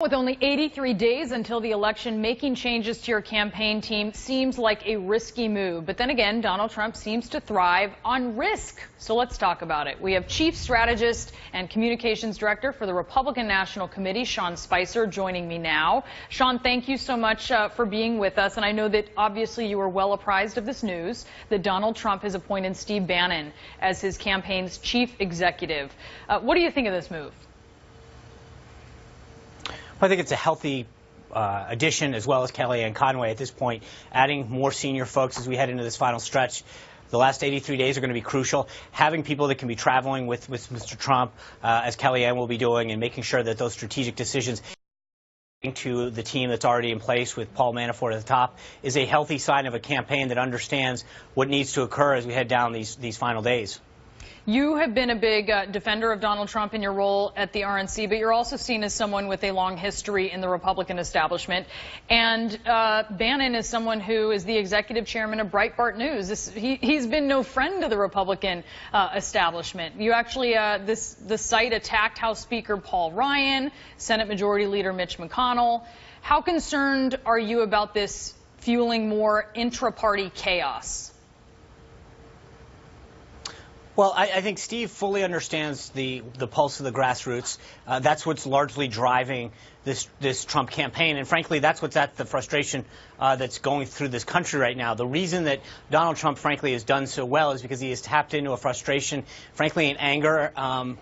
With only 83 days until the election, making changes to your campaign team seems like a risky move. But then again, Donald Trump seems to thrive on risk. So let's talk about it. We have Chief Strategist and Communications Director for the Republican National Committee, Sean Spicer, joining me now. Sean, thank you so much for being with us. And I know that obviously you are well apprised of this news that Donald Trump has appointed Steve Bannon as his campaign's chief executive. What do you think of this move? I think it's a healthy addition, as well as Kellyanne Conway at this point, adding more senior folks as we head into this final stretch. The last 83 days are going to be crucial. Having people that can be traveling with Mr. Trump, as Kellyanne will be doing, and making sure that those strategic decisions to the team that's already in place with Paul Manafort at the top is a healthy sign of a campaign that understands what needs to occur as we head down these final days. You have been a big defender of Donald Trump in your role at the RNC, but you're also seen as someone with a long history in the Republican establishment. And Bannon is someone who is the executive chairman of Breitbart News. He's been no friend to the Republican establishment. You actually, the site attacked House Speaker Paul Ryan, Senate Majority Leader Mitch McConnell. How concerned are you about this fueling more intra-party chaos? Well, I think Steve fully understands the pulse of the grassroots. That's what's largely driving this Trump campaign. And frankly, that's what's at the frustration that's going through this country right now. The reason that Donald Trump, frankly, has done so well is because he has tapped into a frustration, frankly, and anger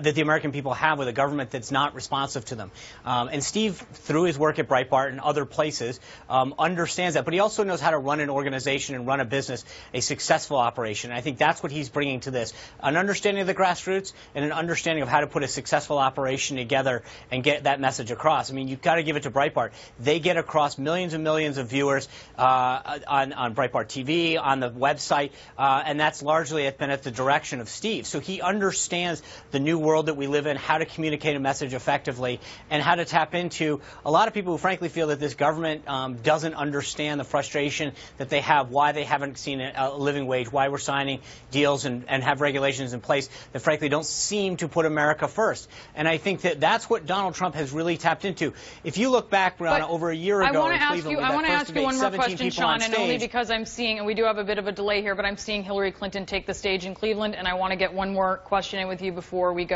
that the American people have with a government that's not responsive to them. And Steve, through his work at Breitbart and other places, understands that. But he also knows how to run an organization and run a business, a successful operation. And I think that's what he's bringing to this, an understanding of the grassroots and an understanding of how to put a successful operation together and get that message across. I mean, you've got to give it to Breitbart. They get across millions and millions of viewers on Breitbart TV, on the website, and that's largely been at the direction of Steve. So he understands the new world that we live in, how to communicate a message effectively, and how to tap into a lot of people who frankly feel that this government doesn't understand the frustration that they have, why they haven't seen a living wage, why we're signing deals and have regulations in place that frankly don't seem to put America first. And I think that that's what Donald Trump has really tapped into. If you look back, Brianna, over a year ago in Cleveland, I want to ask you one more question, Sean, and only because I'm seeing, and we do have a bit of a delay here, but I'm seeing Hillary Clinton take the stage in Cleveland, and I want to get one more question in with you before we go.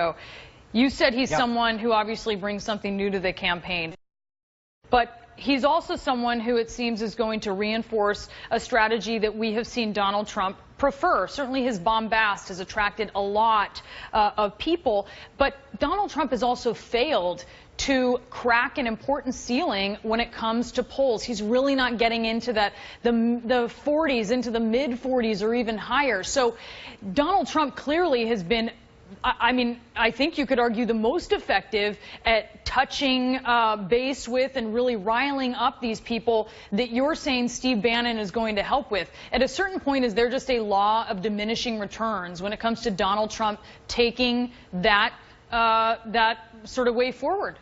You said he's someone who obviously brings something new to the campaign, but he's also someone who it seems is going to reinforce a strategy that we have seen Donald Trump prefer. Certainly his bombast has attracted a lot of people, but Donald Trump has also failed to crack an important ceiling when it comes to polls. He's really not getting into the 40s, into the mid-40s or even higher. So Donald Trump clearly has been, I mean, I think you could argue the most effective at touching base with and really riling up these people that you're saying Steve Bannon is going to help with. At a certain point, is there just a law of diminishing returns when it comes to Donald Trump taking that sort of way forward?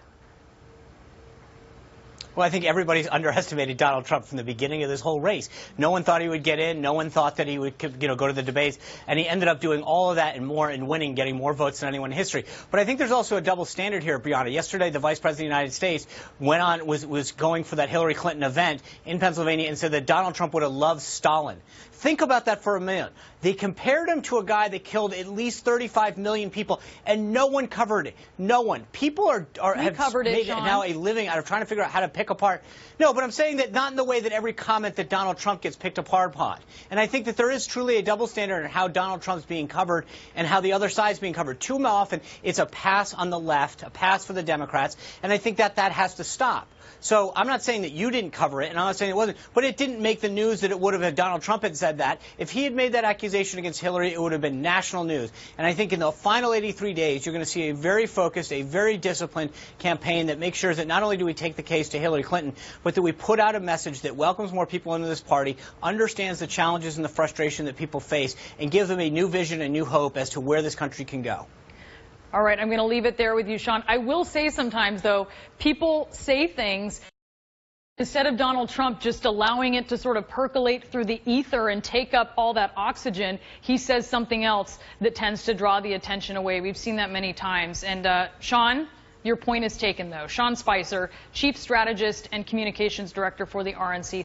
Well, I think everybody's underestimated Donald Trump from the beginning of this whole race. No one thought he would get in. No one thought that he would, go to the debates. And he ended up doing all of that and more and winning, getting more votes than anyone in history. But I think there's also a double standard here, Brianna. Yesterday, the Vice President of the United States was going for that Hillary Clinton event in Pennsylvania and said that Donald Trump would have loved Stalin. Think about that for a minute. They compared him to a guy that killed at least 35 million people, and no one covered it. No one. People have made now a living out of trying to figure out how to pick apart. No, but I'm saying that not in the way that every comment that Donald Trump gets picked apart upon. And I think that there is truly a double standard in how Donald Trump's being covered and how the other side's being covered. Too often, it's a pass on the left, a pass for the Democrats, and I think that has to stop. So I'm not saying that you didn't cover it, and I'm not saying it wasn't, but it didn't make the news that it would have if Donald Trump had said that. If he had made that accusation against Hillary, it would have been national news. And I think in the final 83 days, you're going to see a very focused, a very disciplined campaign that makes sure that not only do we take the case to Hillary Clinton, but that we put out a message that welcomes more people into this party, understands the challenges and the frustration that people face, and gives them a new vision and new hope as to where this country can go. All right, I'm going to leave it there with you, Sean. I will say sometimes, though, people say things instead of Donald Trump just allowing it to sort of percolate through the ether and take up all that oxygen. He says something else that tends to draw the attention away. We've seen that many times. And Sean, Your point is taken, though. Sean Spicer, Chief Strategist and Communications Director for the RNC.